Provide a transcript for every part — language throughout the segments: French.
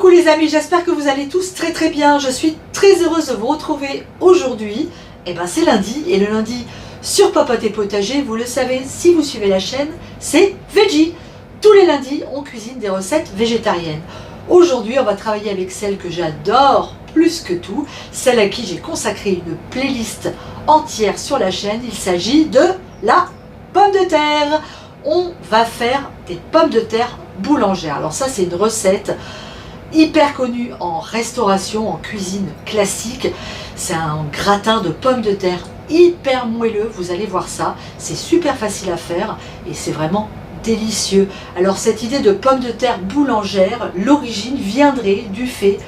Coucou les amis, j'espère que vous allez tous très bien. Je suis très heureuse de vous retrouver aujourd'hui. C'est lundi, et le lundi sur Papote et Potager, vous le savez si vous suivez la chaîne, c'est Veggie. Tous les lundis, on cuisine des recettes végétariennes. Aujourd'hui, on va travailler avec celle que j'adore plus que tout, celle à qui j'ai consacré une playlist entière sur la chaîne. Il s'agit de la pomme de terre. On va faire des pommes de terre boulangères. Alors ça, c'est une recette hyper connue en restauration, en cuisine classique. C'est un gratin de pommes de terre hyper moelleux, vous allez voir ça. C'est super facile à faire et c'est vraiment délicieux. Alors cette idée de pommes de terre boulangère, l'origine viendrait du fait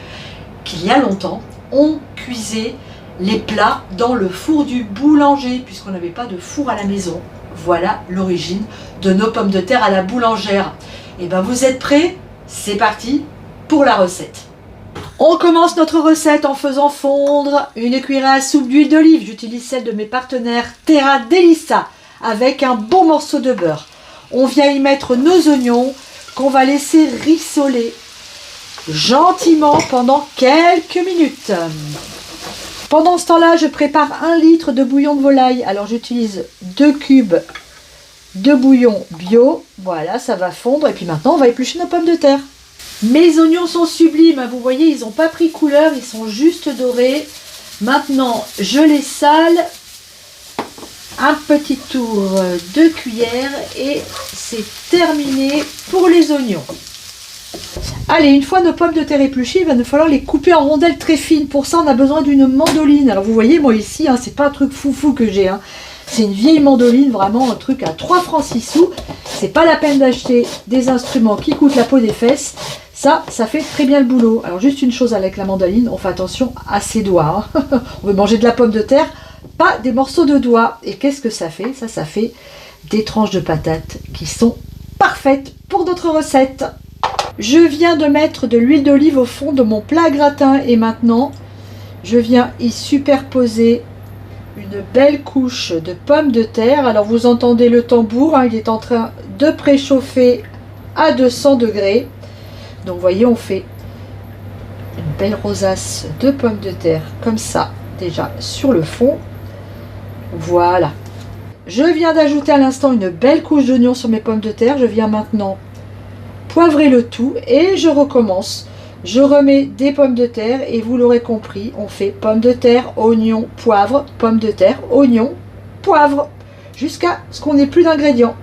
qu'il y a longtemps, on cuisait les plats dans le four du boulanger, puisqu'on n'avait pas de four à la maison. Voilà l'origine de nos pommes de terre à la boulangère. Et vous êtes prêts? C'est parti pour la recette. On commence notre recette en faisant fondre une cuillère à soupe d'huile d'olive. J'utilise celle de mes partenaires Terra Delissa avec un bon morceau de beurre. On vient y mettre nos oignons qu'on va laisser rissoler gentiment pendant quelques minutes. Pendant ce temps-là, je prépare 1 litre de bouillon de volaille. Alors j'utilise 2 cubes de bouillon bio. Voilà, ça va fondre. Et puis maintenant, on va éplucher nos pommes de terre. Mes oignons sont sublimes. Vous voyez, ils n'ont pas pris couleur. Ils sont juste dorés. Maintenant, je les sale. Un petit tour de cuillère. Et c'est terminé pour les oignons. Allez, une fois nos pommes de terre épluchées, il va nous falloir les couper en rondelles très fines. Pour ça, on a besoin d'une mandoline. Alors vous voyez, moi ici, c'est pas un truc foufou que j'ai. C'est une vieille mandoline, vraiment un truc à 3 francs 6 sous. C'est pas la peine d'acheter des instruments qui coûtent la peau des fesses. Ça fait très bien le boulot. Alors juste une chose avec la mandoline, on fait attention à ses doigts. On veut manger de la pomme de terre, pas des morceaux de doigts. Et qu'est-ce que ça fait? Ça fait des tranches de patates qui sont parfaites pour notre recette. Je viens de mettre de l'huile d'olive au fond de mon plat gratin et maintenant je viens y superposer une belle couche de pommes de terre. Alors vous entendez le tambour, il est en train de préchauffer à 200 degrés. Donc vous voyez, on fait une belle rosace de pommes de terre comme ça déjà sur le fond. Voilà. Je viens d'ajouter à l'instant une belle couche d'oignon sur mes pommes de terre. Je viens maintenant poivrer le tout et je recommence. Je remets des pommes de terre et vous l'aurez compris, on fait pommes de terre, oignon, poivre, pommes de terre, oignon, poivre, jusqu'à ce qu'on n'ait plus d'ingrédients.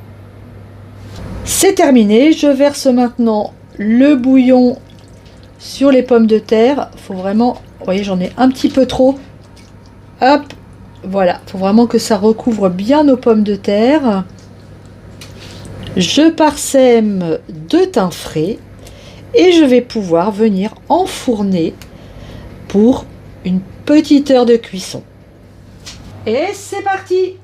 C'est terminé, je verse maintenant le bouillon sur les pommes de terre. Faut vraiment, vous voyez, j'en ai un petit peu trop. Hop, voilà, faut vraiment que ça recouvre bien nos pommes de terre. Je parsème de thym frais et je vais pouvoir venir enfourner pour une petite heure de cuisson. Et c'est parti!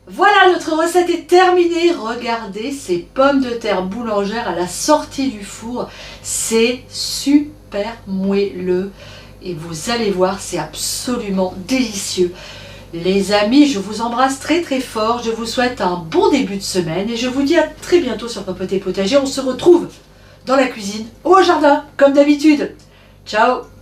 Voilà, notre recette est terminée. Regardez ces pommes de terre boulangères à la sortie du four. C'est super moelleux. Et vous allez voir, c'est absolument délicieux. Les amis, je vous embrasse très fort. Je vous souhaite un bon début de semaine. Et je vous dis à très bientôt sur Papote et Potager. On se retrouve dans la cuisine ou au jardin, comme d'habitude. Ciao!